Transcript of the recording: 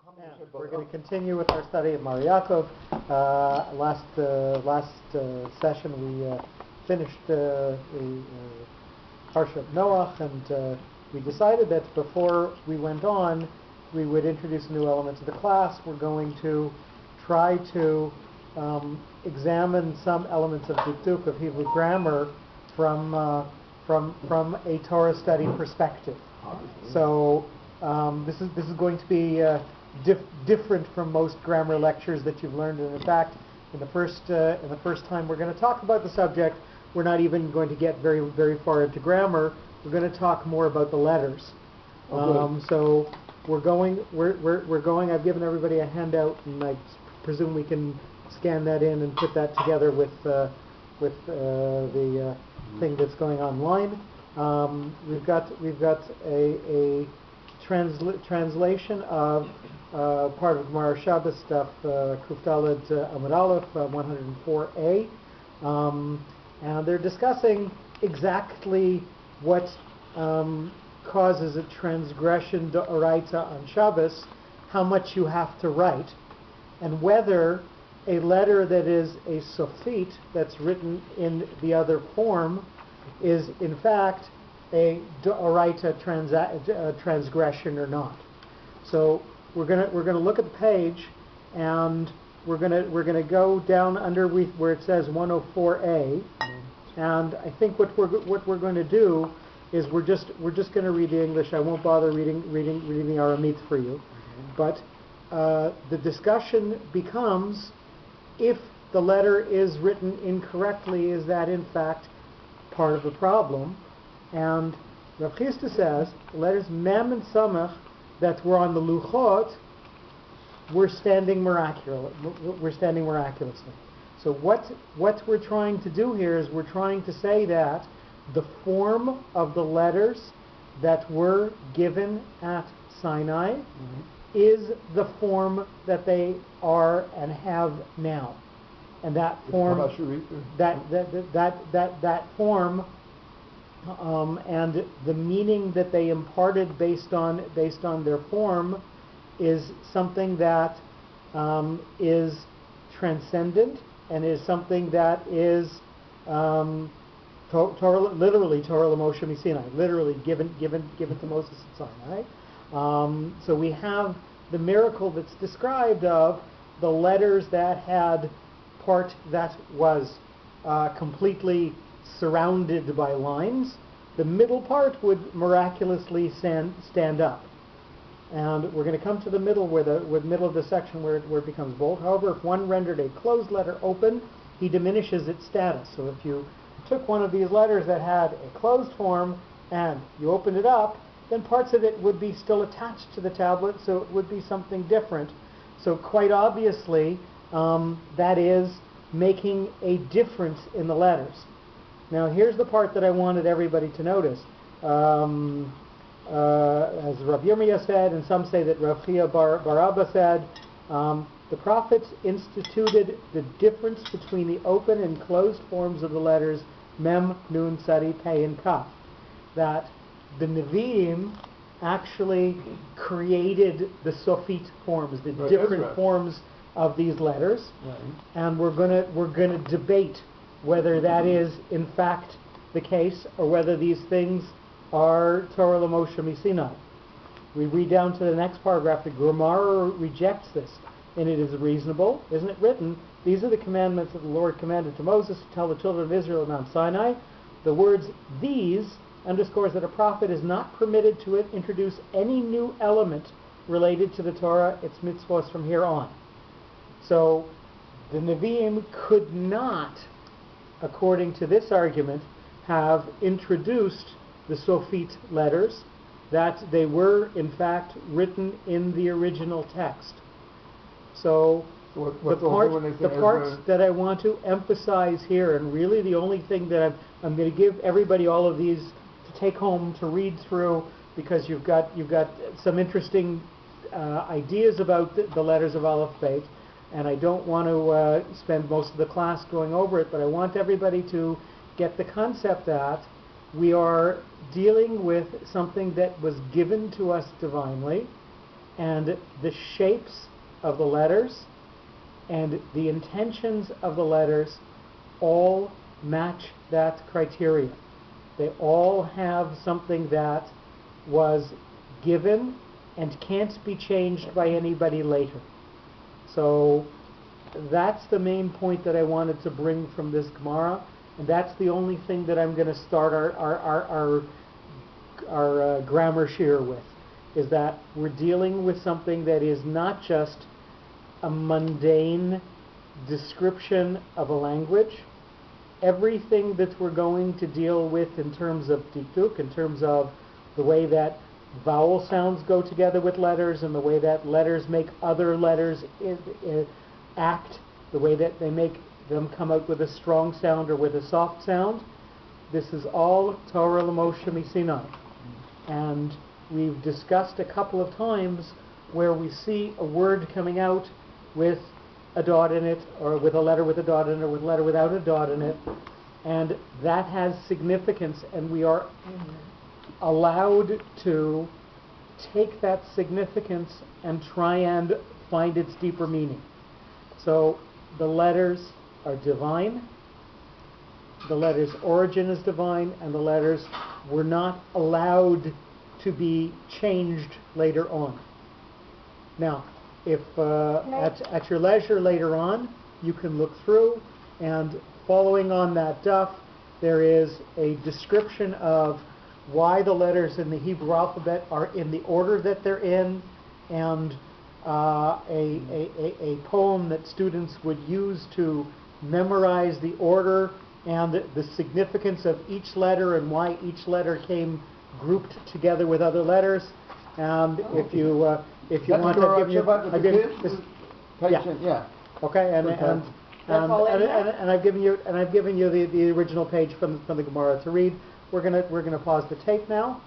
And we're going to continue with our study of Mareh Yaakov. Last session we finished the Parshat Noach, and we decided that before we went on, we would introduce a new element to the class. We're going to try to examine some elements of Dukduk, of Hebrew grammar, from a Torah study perspective. So this is going to be different from most grammar lectures that you've learned. And in fact, in the first time we're going to talk about the subject, we're not even going to get very far into grammar. We're going to talk more about the letters. So we're going. I've given everybody a handout, and I presume we can scan that in and put that together with the thing that's going online. We've got a translation of part of Gemara Shabbos stuff, Kuf Daled Amud Aleph 104a, and they're discussing exactly what causes a transgression d'oraita on Shabbos, how much you have to write, and whether a letter that is a sofit, that's written in the other form, is in fact a d'oraita transgression or not. So we're gonna look at the page, and we're gonna go down under where it says 104a, and I think what we're going to do is we're just going to read the English. I won't bother reading the Aramaic for you, but the discussion becomes, if the letter is written incorrectly, is that in fact part of the problem? And Rav Chisda says letters Mem and Samach that were on the Luchot were standing miraculously. So what we're trying to do here is we're trying to say that the form of the letters that were given at Sinai is the form that they are and have now, and that form, that form, and the meaning that they imparted based on their form is something that is transcendent, and is something that is literally Torah L'Moshe Sinai, literally given to Moses at Sinai. So we have the miracle that's described of the letters that had part that was completely surrounded by lines. The middle part would miraculously stand up. And we're going to come to the middle, where the middle of the section where it becomes bold. However, if one rendered a closed letter open, he diminishes its status. So if you took one of these letters that had a closed form and you opened it up, then parts of it would be still attached to the tablet, so it would be something different. So quite obviously, that is making a difference in the letters. Now here's the part that I wanted everybody to notice. As Rav Yirmiyah said, and some say that Rav Chia bar Abba said, the prophets instituted the difference between the open and closed forms of the letters Mem, Nun, Sadi, Pei, and Kaf. That the Nevi'im actually created the Sofit forms, the different forms of these letters, and we're gonna debate whether that is in fact the case, or whether these things are Torah L'Moshe Sinai. We read down to the next paragraph. The Gemara rejects this, and it is reasonable. Isn't it written, these are the commandments that the Lord commanded to Moses to tell the children of Israel at Mount Sinai? The words these underscores that a prophet is not permitted to introduce any new element related to the Torah, its mitzvahs from here on. So the Nevi'im could not, according to this argument, have introduced the Sofit letters, that they were in fact written in the original text. So the part that I want to emphasize here, and really the only thing that I'm going to give everybody all of these to take home to read through, because you've got some interesting ideas about the letters of Aleph Beit, and I don't want to spend most of the class going over it, but I want everybody to get the concept that we are dealing with something that was given to us divinely, and the shapes of the letters and the intentions of the letters all match that criteria. They all have something that was given and can't be changed by anybody later. So that's the main point that I wanted to bring from this Gemara, and that's the only thing that I'm going to start our grammar shiur with, is that we're dealing with something that is not just a mundane description of a language. Everything that we're going to deal with in terms of dikduk, in terms of the way that vowel sounds go together with letters and the way that letters make other letters act, the way that they make them come out with a strong sound or with a soft sound, this is all Torah l'Moshe Misinai. And we've discussed a couple of times where we see a word coming out with a dot in it, or with a letter with a dot in it, or with a letter without a dot in it, and that has significance, and we are allowed to take that significance and try and find its deeper meaning. So the letters are divine, the letters' origin is divine, and the letters were not allowed to be changed later on. Now, if at your leisure later on, you can look through, and following on that daf, there is a description of why the letters in the Hebrew alphabet are in the order that they're in, and a poem that students would use to memorize the order and the significance of each letter and why each letter came grouped together with other letters. And if you want to give you, yeah. Okay, and I've given you the original page from the Gemara to read. We're gonna pause the tape now.